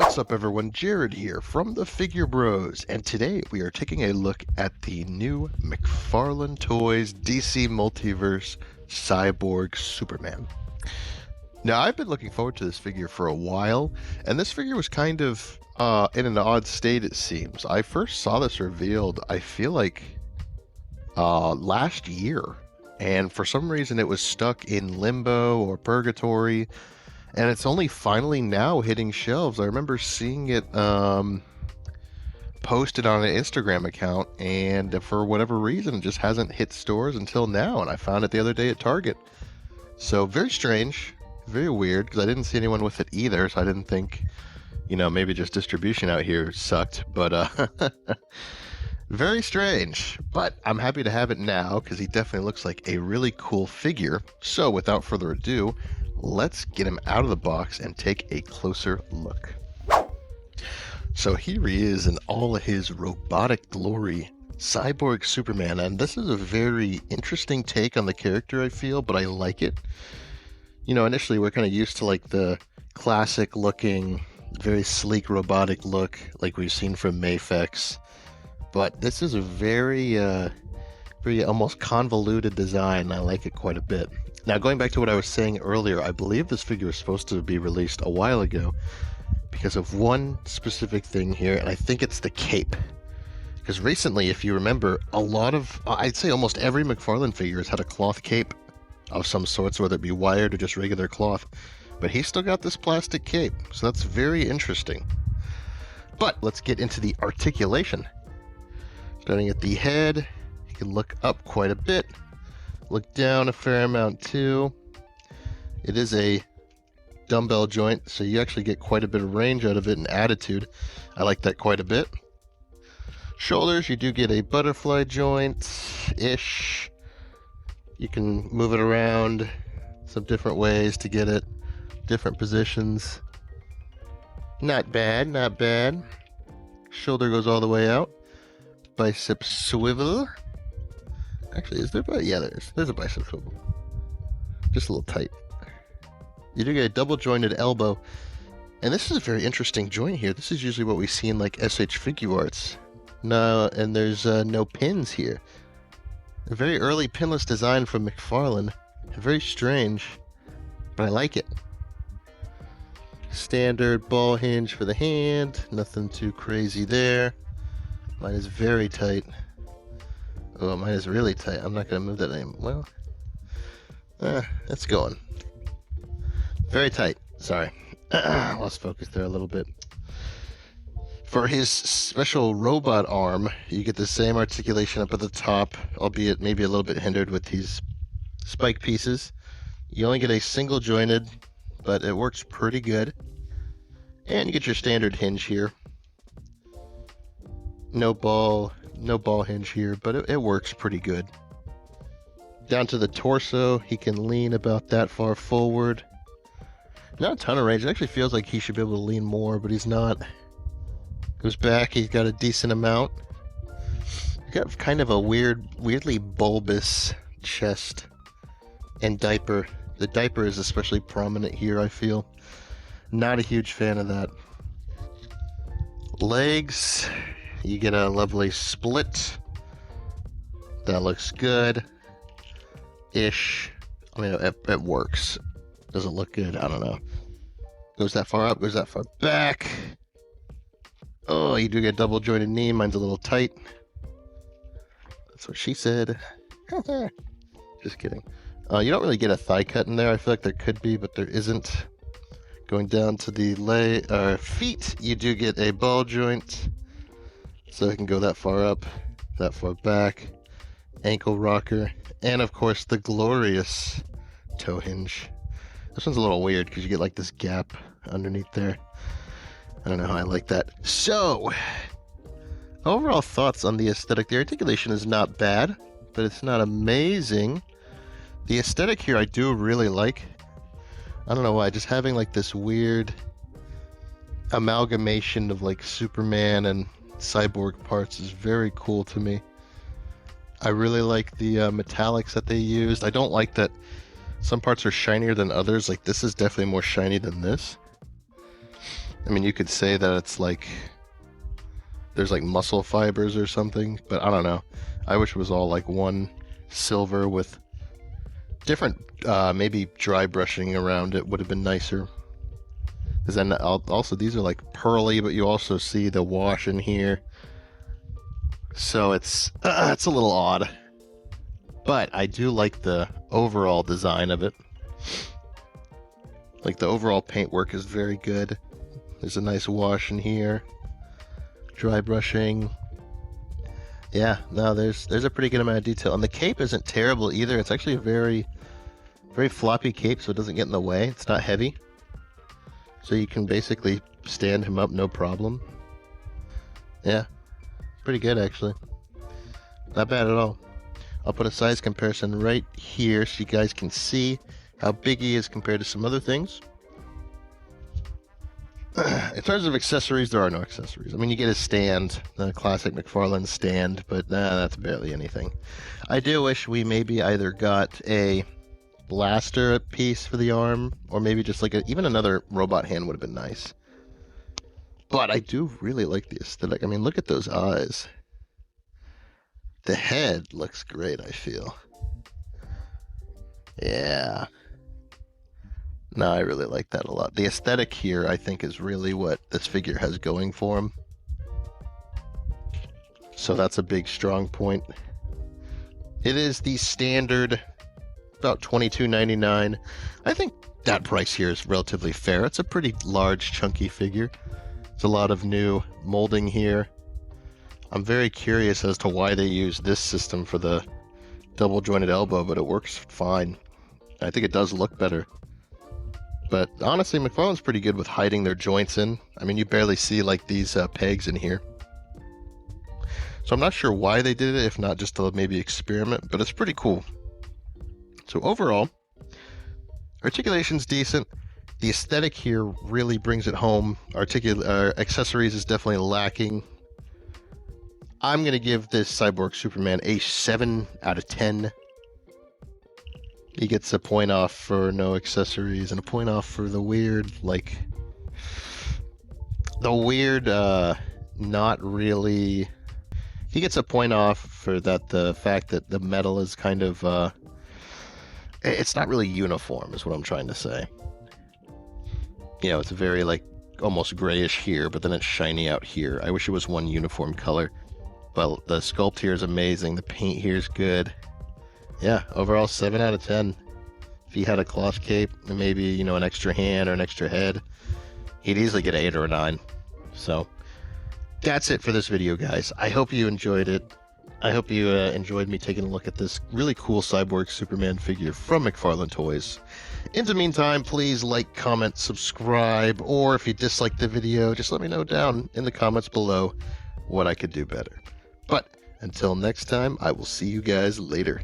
What's up everyone, Jared here from the Figure Bros, and today we are taking a look at the new McFarlane Toys DC Multiverse Cyborg Superman. Now I've been looking forward to this figure for a while, and this figure was kind of in an odd state it seems. I first saw this revealed, I feel like last year, and for some reason it was stuck in limbo or purgatory. And it's only finally now hitting shelves. I remember seeing it posted on an Instagram account, and for whatever reason, it just hasn't hit stores until now. And I found it the other day at Target. So very strange, very weird, because I didn't see anyone with it either. So I didn't think, maybe just distribution out here sucked. But very strange. But I'm happy to have it now, because he definitely looks like a really cool figure. So without further ado, let's get him out of the box and take a closer look. So here he is in all of his robotic glory, Cyborg Superman, and this is a very interesting take on the character, I feel, but I like it. Initially we're kind of used to like the classic looking, very sleek robotic look like we've seen from Mafex, but this is a very almost convoluted design. I like it quite a bit. Now, going back to what I was saying earlier, I believe this figure was supposed to be released a while ago because of one specific thing here, and I think it's the cape. Because recently, if you remember, I'd say almost every McFarlane figure has had a cloth cape of some sorts, whether it be wired or just regular cloth. But he's still got this plastic cape, so that's very interesting. But let's get into the articulation. Starting at the head, you can look up quite a bit. Look down a fair amount too. It is a dumbbell joint, so you actually get quite a bit of range out of it and attitude. I like that quite a bit. Shoulders, you do get a butterfly joint-ish. You can move it around some different ways to get it, different positions. Not bad, not bad. Shoulder goes all the way out. Bicep swivel. Actually, is there? Yeah, there's a bicep swivel. Just a little tight. You do get a double jointed elbow, and this is a very interesting joint here. This is usually what we see in like SH Figuarts. No, and there's no pins here. A very early pinless design from McFarlane. Very strange, but I like it. Standard ball hinge for the hand. Nothing too crazy there. Mine is very tight. Oh, mine is really tight. I'm not going to move that anymore. Well, it's going. Very tight. Sorry. Lost focus there a little bit. For his special robot arm, you get the same articulation up at the top, albeit maybe a little bit hindered with these spike pieces. You only get a single jointed, but it works pretty good. And you get your standard hinge here. No ball hinge here, but it works pretty good. Down to the torso, he can lean about that far forward. Not a ton of range. It actually feels like he should be able to lean more, but he's not. Goes back, he's got a decent amount. He's got kind of a weirdly bulbous chest and diaper. The diaper is especially prominent here, I feel. Not a huge fan of that. Legs. You get a lovely split. That looks good. Ish. I mean, it works. Does it look good? I don't know. Goes that far up, goes that far back. Oh, you do get a double jointed knee. Mine's a little tight. That's what she said. Just kidding. You don't really get a thigh cut in there. I feel like there could be, but there isn't. Going down to the feet, you do get a ball joint. So it can go that far up, that far back, ankle rocker, and of course the glorious toe hinge. This one's a little weird because you get like this gap underneath there. I don't know how I like that. So, overall thoughts on the aesthetic. The articulation is not bad, but it's not amazing. The aesthetic here I do really like. I don't know why, just having like this weird amalgamation of like Superman and Cyborg parts is very cool to me. I really like the metallics that they used. I don't like that some parts are shinier than others. Like this is definitely more shiny than this. I mean, you could say that it's like there's like muscle fibers or something, but I don't know. I wish it was all like one silver with different, maybe dry brushing around it would have been nicer. Because then also these are like pearly, but you also see the wash in here. So it's a little odd. But I do like the overall design of it. Like the overall paintwork is very good. There's a nice wash in here. Dry brushing. Yeah, no, there's a pretty good amount of detail. And the cape isn't terrible either. It's actually a very, very floppy cape, so it doesn't get in the way. It's not heavy. So you can basically stand him up no problem. Yeah, pretty good actually. Not bad at all. I'll put a size comparison right here so you guys can see how big he is compared to some other things. In terms of accessories, there are no accessories. I mean, you get a stand, the classic McFarlane stand, but that's barely anything. I do wish we maybe either got a blaster piece for the arm, or maybe just like even another robot hand would have been nice. But I do really like the aesthetic. I mean, look at those eyes. The head looks great, I feel. Yeah. No, I really like that a lot. The aesthetic here, I think, is really what this figure has going for him. So that's a big, strong point. It is the standard, about $22.99. I think that price here is relatively fair. It's a pretty large, chunky figure. There's a lot of new molding here. I'm very curious as to why they use this system for the double jointed elbow, but it works fine. I think it does look better. But honestly, McFarlane's pretty good with hiding their joints in. I mean, you barely see like these pegs in here. So I'm not sure why they did it, if not just to maybe experiment, but it's pretty cool. So overall, articulation's decent. The aesthetic here really brings it home. Accessories is definitely lacking. I'm going to give this Cyborg Superman a 7 out of 10. He gets a point off for no accessories and a point off for the weird, not really. He gets a point off for that, the fact that the metal is kind of, it's not really uniform, is what I'm trying to say. You know, it's very, almost grayish here, but then it's shiny out here. I wish it was one uniform color. But the sculpt here is amazing. The paint here is good. Yeah, overall 7 out of 10. If he had a cloth cape and maybe, an extra hand or an extra head, he'd easily get an 8 or a 9. So that's it for this video, guys. I hope you enjoyed it. I hope you enjoyed me taking a look at this really cool Cyborg Superman figure from McFarlane Toys. In the meantime, please like, comment, subscribe, or if you disliked the video, just let me know down in the comments below what I could do better. But until next time, I will see you guys later.